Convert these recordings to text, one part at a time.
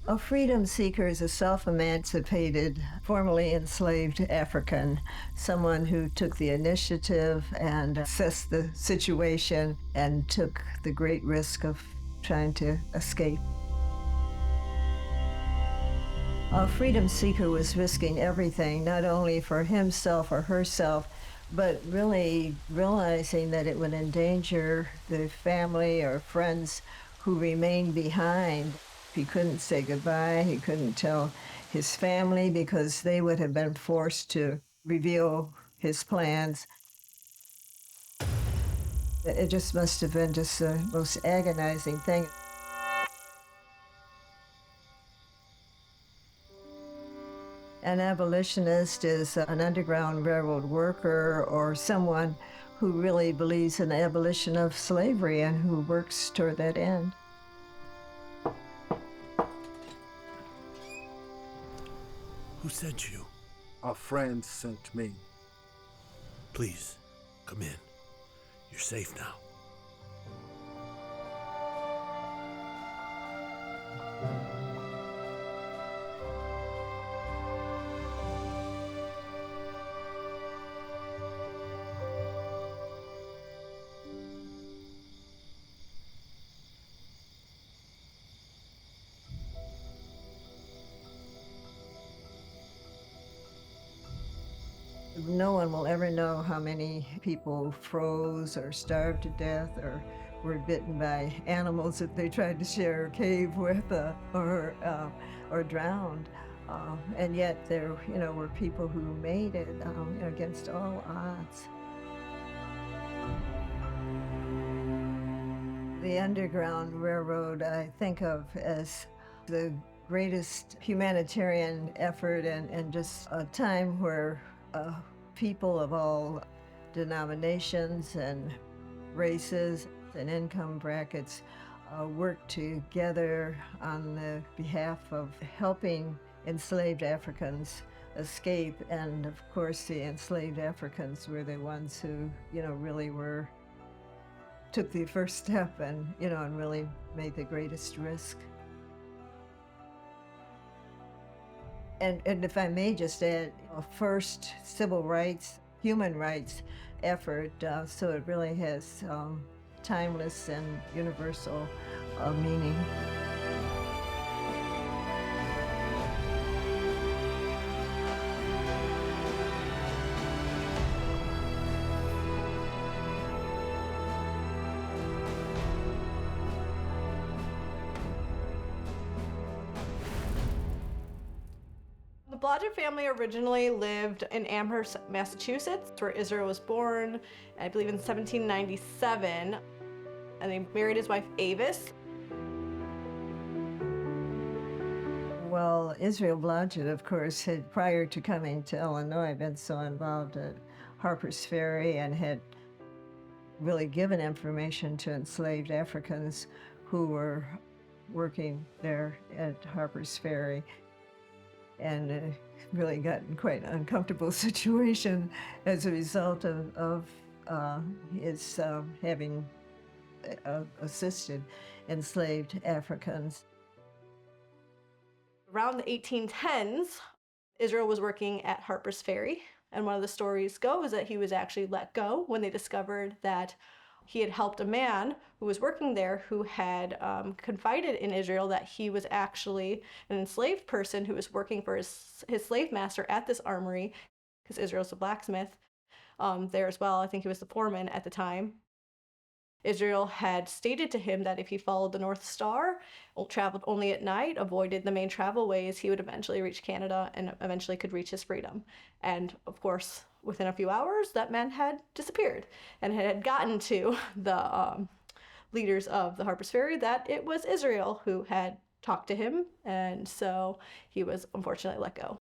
A freedom seeker is a self-emancipated, formerly enslaved African, someone who took the initiative and assessed the situation and took the great risk of trying to escape. A freedom seeker was risking everything, not only for himself or herself, but really realizing that it would endanger the family or friends who remained behind. He couldn't say goodbye, he couldn't tell his family because they would have been forced to reveal his plans. It just must have been just the most agonizing thing. An abolitionist is an Underground Railroad worker or someone who really believes in the abolition of slavery and who works toward that end. Who sent you? A friend sent me. Please, come in. You're safe now. No one will ever know how many people froze or starved to death or were bitten by animals that they tried to share a cave with or drowned. And yet there were people who made it against all odds. The Underground Railroad I think of as the greatest humanitarian effort and just a time where people of all denominations and races and income brackets worked together on the behalf of helping enslaved Africans escape. And of course, the enslaved Africans were the ones who, really took the first step and really made the greatest risk. And if I may just add, a first civil rights, human rights effort, so it really has timeless and universal meaning. The Blodgett family originally lived in Amherst, Massachusetts, where Israel was born, I believe in 1797, and they married his wife Avis. Well, Israel Blodgett, of course, had, prior to coming to Illinois, been so involved at Harper's Ferry and had really given information to enslaved Africans who were working there at Harper's Ferry, and really got in quite an uncomfortable situation as a result of his having assisted enslaved Africans. Around the 1810s, Israel was working at Harper's Ferry, and one of the stories goes that he was actually let go when they discovered that he had helped a man who was working there who had confided in Israel that he was actually an enslaved person who was working for his slave master at this armory, because Israel's a blacksmith there as well. I think he was the foreman at the time. Israel had stated to him that if he followed the North Star, traveled only at night, avoided the main travel ways, he would eventually reach Canada and eventually could reach his freedom. And of course, within a few hours, that man had disappeared and had gotten to the leaders of the Harper's Ferry that it was Israel who had talked to him, and so he was unfortunately let go.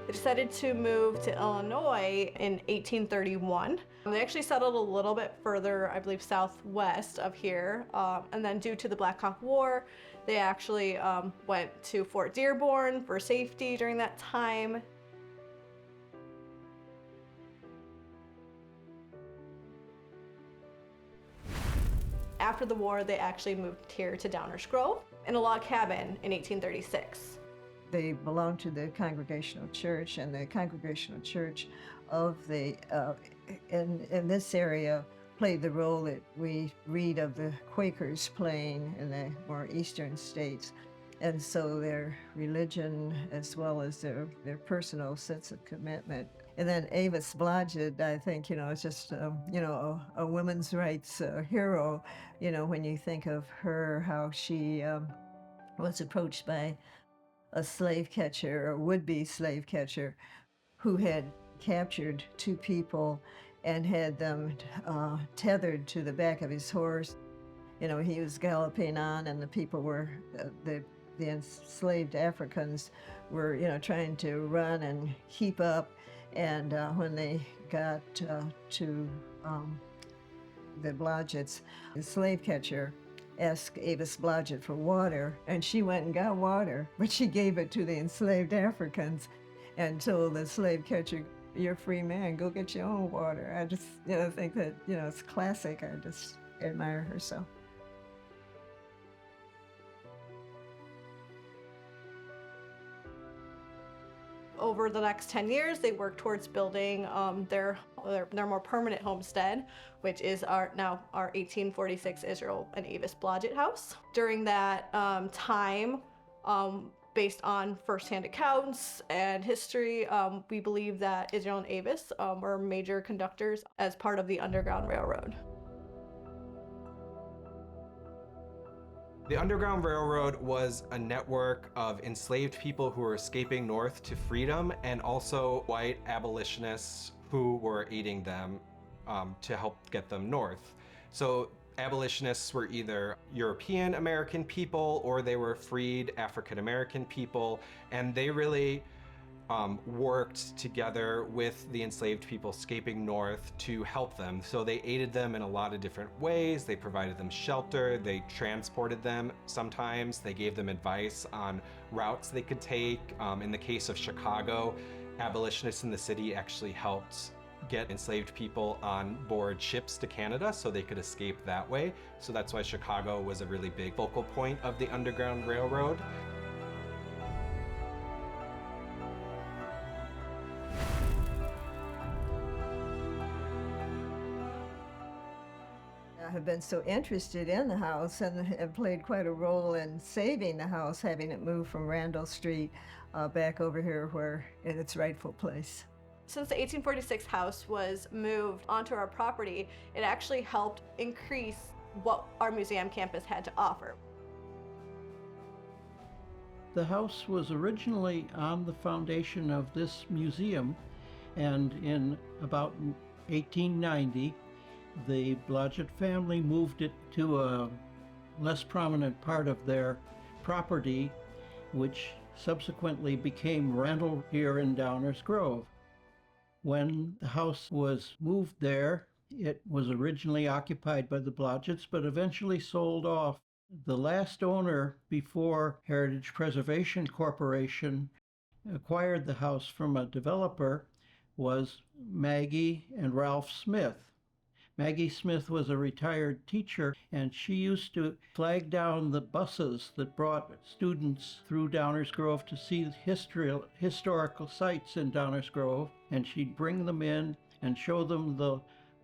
They decided to move to Illinois in 1831. They actually settled a little bit further, I believe, southwest of here, and then due to the Black Hawk War, they actually went to Fort Dearborn for safety during that time. after the war, they actually moved here to Downers Grove in a log cabin in 1836. They belonged to the Congregational Church, and the Congregational Church of the in this area played the role that we read of the Quakers playing in the more eastern states. And so their religion, as well as their personal sense of commitment. And then Avis Blodgett, I think, is just, a women's rights hero, when you think of her, how she was approached by a slave catcher, or would-be slave catcher, who had captured two people and had them tethered to the back of his horse. He was galloping on, and the people were, the enslaved Africans were, trying to run and keep up. And when they got to the Blodgetts, the slave catcher asked Avis Blodgett for water, and she went and got water, but she gave it to the enslaved Africans and told the slave catcher, "You're a free man, go get your own water." I just, think that, it's classic. I just admire her so. Over the next 10 years, they worked towards building their more permanent homestead, which is our 1846 Israel and Avis Blodgett house. During that time, based on firsthand accounts and history, we believe that Israel and Avis were major conductors as part of the Underground Railroad. The Underground Railroad was a network of enslaved people who were escaping north to freedom, and also white abolitionists who were aiding them to help get them north. So abolitionists were either European American people or they were freed African American people, and they really worked together with the enslaved people escaping north to help them. So they aided them in a lot of different ways. They provided them shelter, they transported them sometimes, they gave them advice on routes they could take. In the case of Chicago, abolitionists in the city actually helped get enslaved people on board ships to Canada so they could escape that way. So that's why Chicago was a really big focal point of the Underground Railroad. Have been so interested in the house and played quite a role in saving the house, having it moved from Randall Street back over here where in its rightful place. Since the 1846 house was moved onto our property, it actually helped increase what our museum campus had to offer. The house was originally on the foundation of this museum, and in about 1890, the Blodgett family moved it to a less prominent part of their property, which subsequently became Randall here in Downers Grove. When the house was moved there, it was originally occupied by the Blodgetts, but eventually sold off. The last owner before Heritage Preservation Corporation acquired the house from a developer was Maggie and Ralph Smith. Maggie Smith was a retired teacher, and she used to flag down the buses that brought students through Downers Grove to see historical sites in Downers Grove, and she'd bring them in and show them the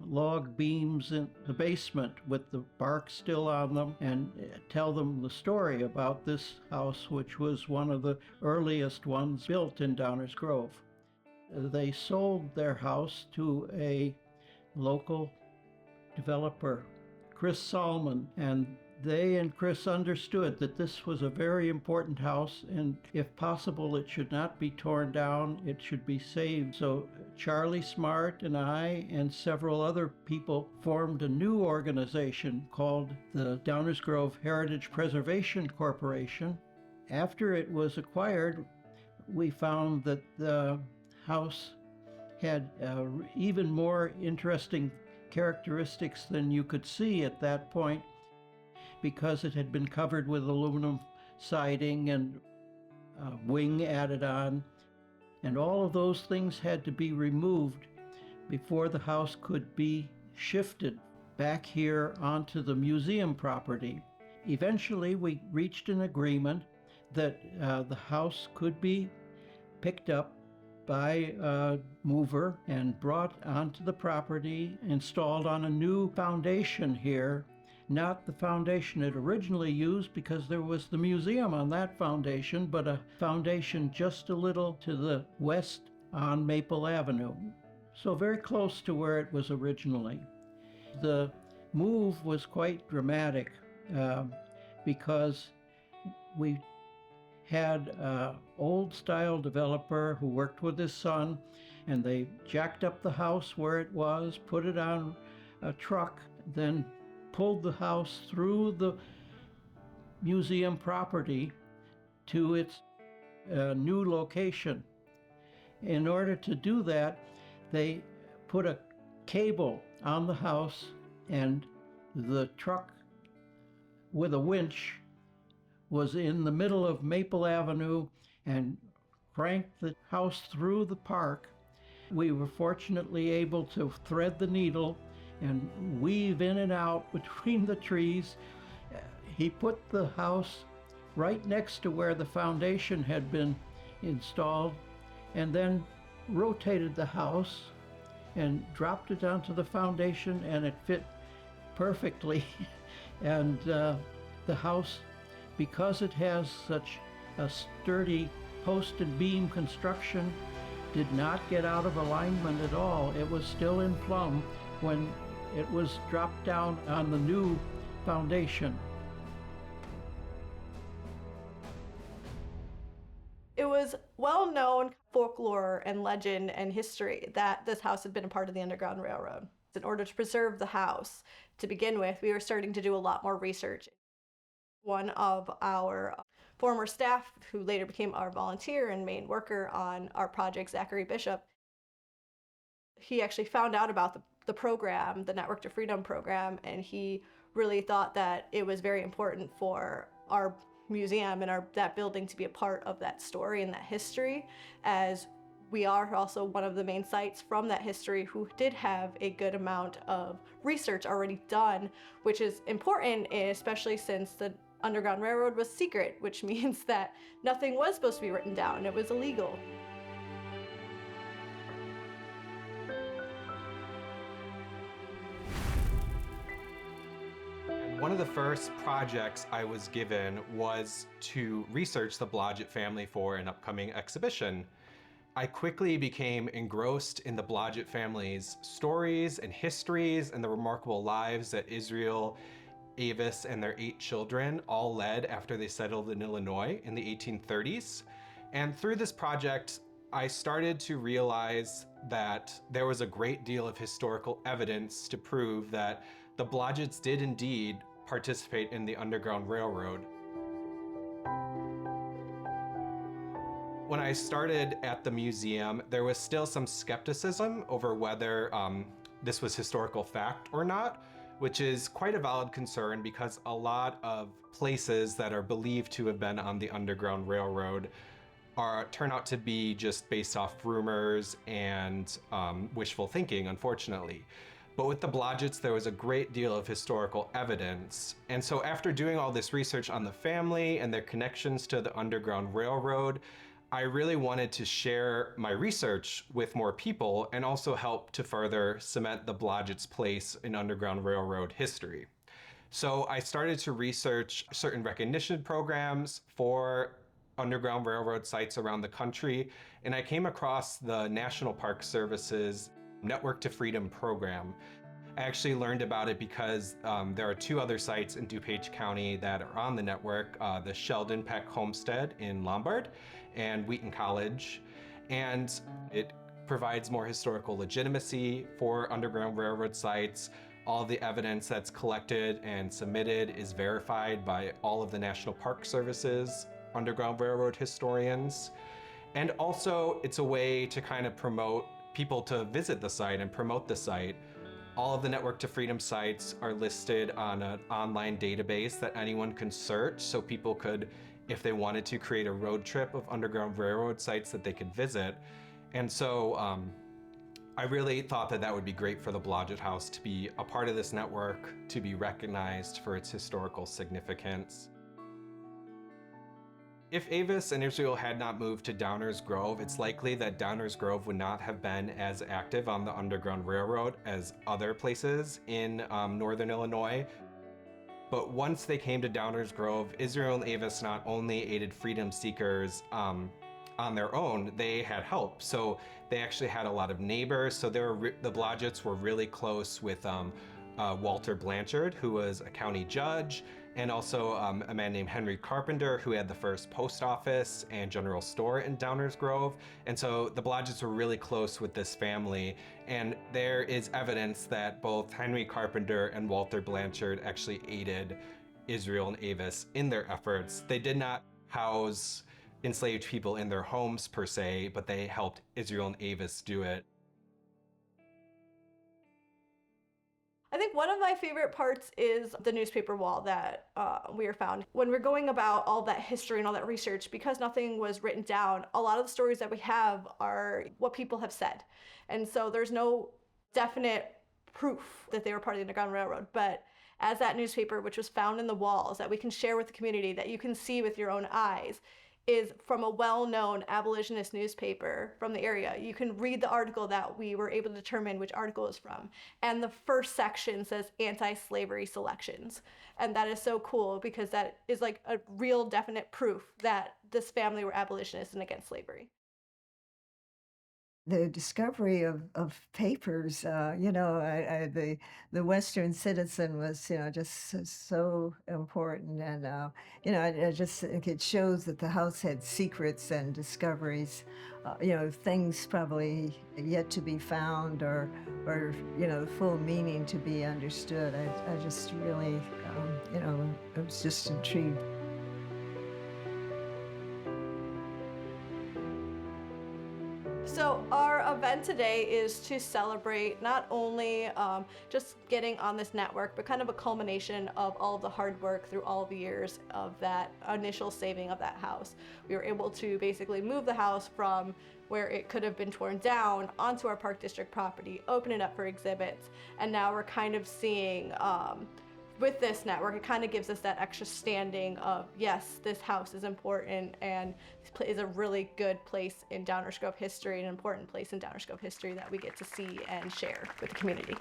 log beams in the basement with the bark still on them, and tell them the story about this house, which was one of the earliest ones built in Downers Grove. They sold their house to a local developer, Chris Salmon, and they and Chris understood that this was a very important house, and if possible it should not be torn down, it should be saved. So Charlie Smart and I and several other people formed a new organization called the Downers Grove Heritage Preservation Corporation. After it was acquired, we found that the house had even more interesting characteristics than you could see at that point, because it had been covered with aluminum siding and wing added on, and all of those things had to be removed before the house could be shifted. back here onto the museum property. Eventually, we reached an agreement that the house could be picked up by a mover and brought onto the property, installed on a new foundation here, not the foundation it originally used because there was the museum on that foundation, but a foundation just a little to the west on Maple Avenue, so very close to where it was originally. The move was quite dramatic because we had an old-style developer who worked with his son, and they jacked up the house where it was, put it on a truck, then pulled the house through the museum property to its new location. In order to do that, they put a cable on the house, and the truck with a winch was in the middle of Maple Avenue and cranked the house through the park. We were fortunately able to thread the needle and weave in and out between the trees. He put the house right next to where the foundation had been installed, and then rotated the house and dropped it onto the foundation, and it fit perfectly. And the house, because it has such a sturdy post and beam construction, did not get out of alignment at all. It was still in plumb when it was dropped down on the new foundation. It was well-known folklore and legend and history that this house had been a part of the Underground Railroad. In order to preserve the house, to begin with, we were starting to do a lot more research. One of our former staff, who later became our volunteer and main worker on our project, Zachary Bishop, he actually found out about the program, the Network to Freedom program, and he really thought that it was very important for our museum and that building to be a part of that story and that history, as we are also one of the main sites from that history who did have a good amount of research already done, which is important, especially since the Underground Railroad was secret, which means that nothing was supposed to be written down. It was illegal. One of the first projects I was given was to research the Blodgett family for an upcoming exhibition. I quickly became engrossed in the Blodgett family's stories and histories and the remarkable lives that Israel, Avis, and their 8 children all led after they settled in Illinois in the 1830s. And through this project, I started to realize that there was a great deal of historical evidence to prove that the Blodgetts did indeed participate in the Underground Railroad. When I started at the museum, there was still some skepticism over whether this was historical fact or not, which is quite a valid concern because a lot of places that are believed to have been on the Underground Railroad turn out to be just based off rumors and wishful thinking, unfortunately. But with the Blodgetts, there was a great deal of historical evidence. And so after doing all this research on the family and their connections to the Underground Railroad, I really wanted to share my research with more people and also help to further cement the Blodgetts' place in Underground Railroad history. So I started to research certain recognition programs for Underground Railroad sites around the country, and I came across the National Park Service's Network to Freedom program. I actually learned about it because there are 2 other sites in DuPage County that are on the network, the Sheldon Peck Homestead in Lombard and Wheaton College. And it provides more historical legitimacy for Underground Railroad sites. All of the evidence that's collected and submitted is verified by all of the National Park Service's Underground Railroad historians. And also it's a way to kind of promote people to visit the site and promote the site. All of the Network to Freedom sites are listed on an online database that anyone can search, so people could, if they wanted to, create a road trip of Underground Railroad sites that they could visit. And so I really thought that that would be great for the Blodgett House to be a part of this network, to be recognized for its historical significance. If Avis and Israel had not moved to Downers Grove, it's likely that Downers Grove would not have been as active on the Underground Railroad as other places in northern Illinois. But once they came to Downers Grove, Israel and Avis not only aided freedom seekers on their own, they had help. So they actually had a lot of neighbors. So the Blodgetts were really close with Walter Blanchard, who was a county judge, and also a man named Henry Carpenter, who had the first post office and general store in Downers Grove. And so the Blodgetts were really close with this family. And there is evidence that both Henry Carpenter and Walter Blanchard actually aided Israel and Avis in their efforts. They did not house enslaved people in their homes per se, but they helped Israel and Avis do it. I think one of my favorite parts is the newspaper wall that we are found. When we're going about all that history and all that research, because nothing was written down, a lot of the stories that we have are what people have said. And so there's no definite proof that they were part of the Underground Railroad. But as that newspaper, which was found in the walls, that we can share with the community, that you can see with your own eyes, is from a well-known abolitionist newspaper from the area. You can read the article that we were able to determine which article is from. And the first section says anti-slavery selections. And that is so cool because that is like a real definite proof that this family were abolitionists and against slavery. The discovery of papers, the Western Citizen was, just so important. And, I just think it shows that the house had secrets and discoveries, things probably yet to be found or the full meaning to be understood. I just really, I was just intrigued. So our event today is to celebrate not only just getting on this network, but kind of a culmination of all of the hard work through all the years of that initial saving of that house. We were able to basically move the house from where it could have been torn down onto our Park District property, open it up for exhibits, and now we're kind of seeing with this network, it kind of gives us that extra standing of, yes, this house is important and is a really good place in Downers Grove history, an important place in Downers Grove history that we get to see and share with the community.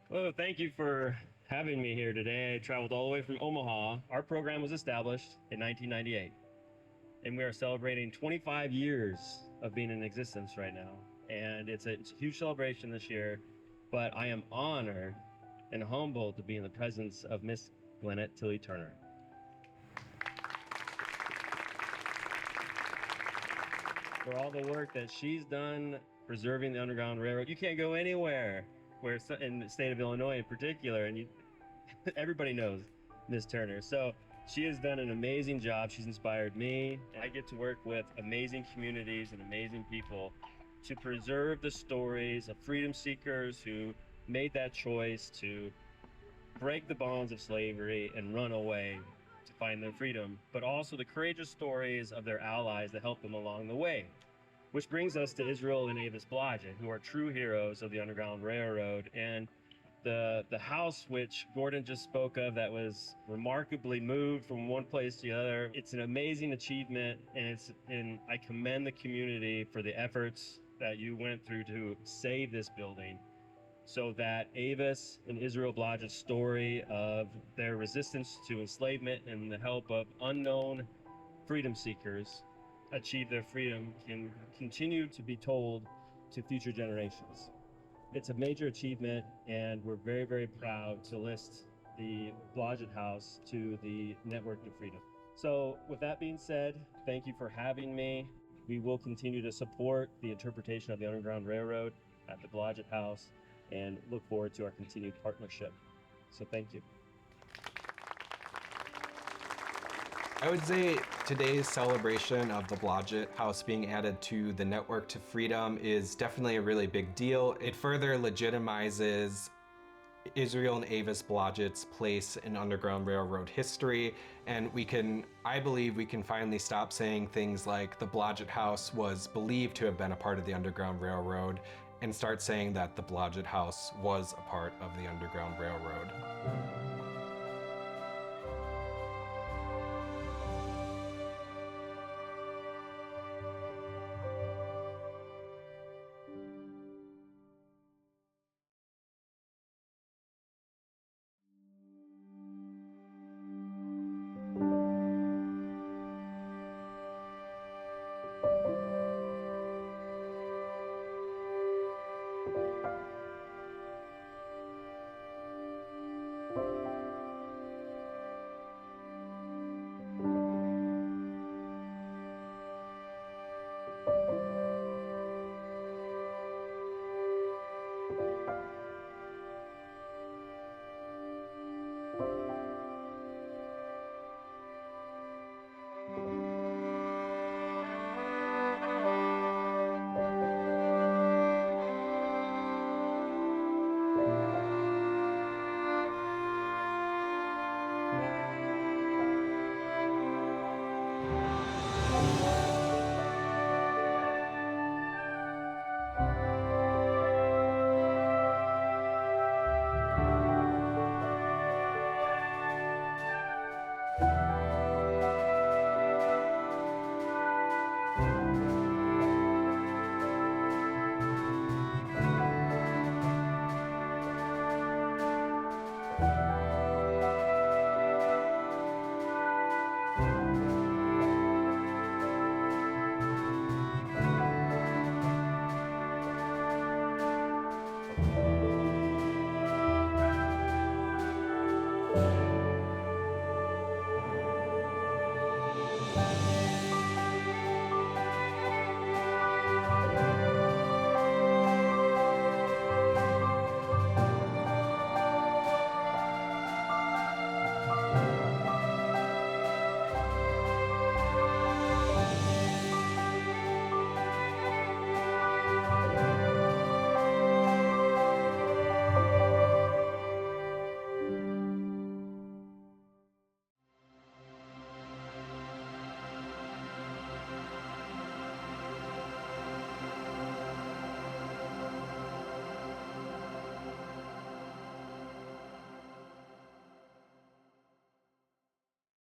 Well, thank you for having me here today. I traveled all the way from Omaha. Our program was established in 1998, and we are celebrating 25 years of being in existence right now. And it's a huge celebration this year, but I am honored and humbled to be in the presence of Miss Glennette Tilly Turner. For all the work that she's done preserving the Underground Railroad. You can't go anywhere where in the state of Illinois in particular, and everybody knows Miss Turner. So she has done an amazing job. She's inspired me. I get to work with amazing communities and amazing people to preserve the stories of freedom seekers who made that choice to break the bonds of slavery and run away to find their freedom, but also the courageous stories of their allies that helped them along the way. Which brings us to Israel and Avis Blodgett, who are true heroes of the Underground Railroad. And the house which Gordon just spoke of that was remarkably moved from one place to the other, it's an amazing achievement, and I commend the community for the efforts that you went through to save this building, so that Avis and Israel Blodgett's story of their resistance to enslavement and the help of unknown freedom seekers achieve their freedom can continue to be told to future generations. It's a major achievement, and we're very, very proud to list the Blodgett House to the Network of Freedom. So with that being said, thank you for having me. We will continue to support the interpretation of the Underground Railroad at the Blodgett House and look forward to our continued partnership. So thank you. I would say today's celebration of the Blodgett House being added to the Network to Freedom is definitely a really big deal. It further legitimizes Israel and Avis Blodgett's place in Underground Railroad history, and I believe we can finally stop saying things like the Blodgett House was believed to have been a part of the Underground Railroad, and start saying that the Blodgett house was a part of the Underground Railroad.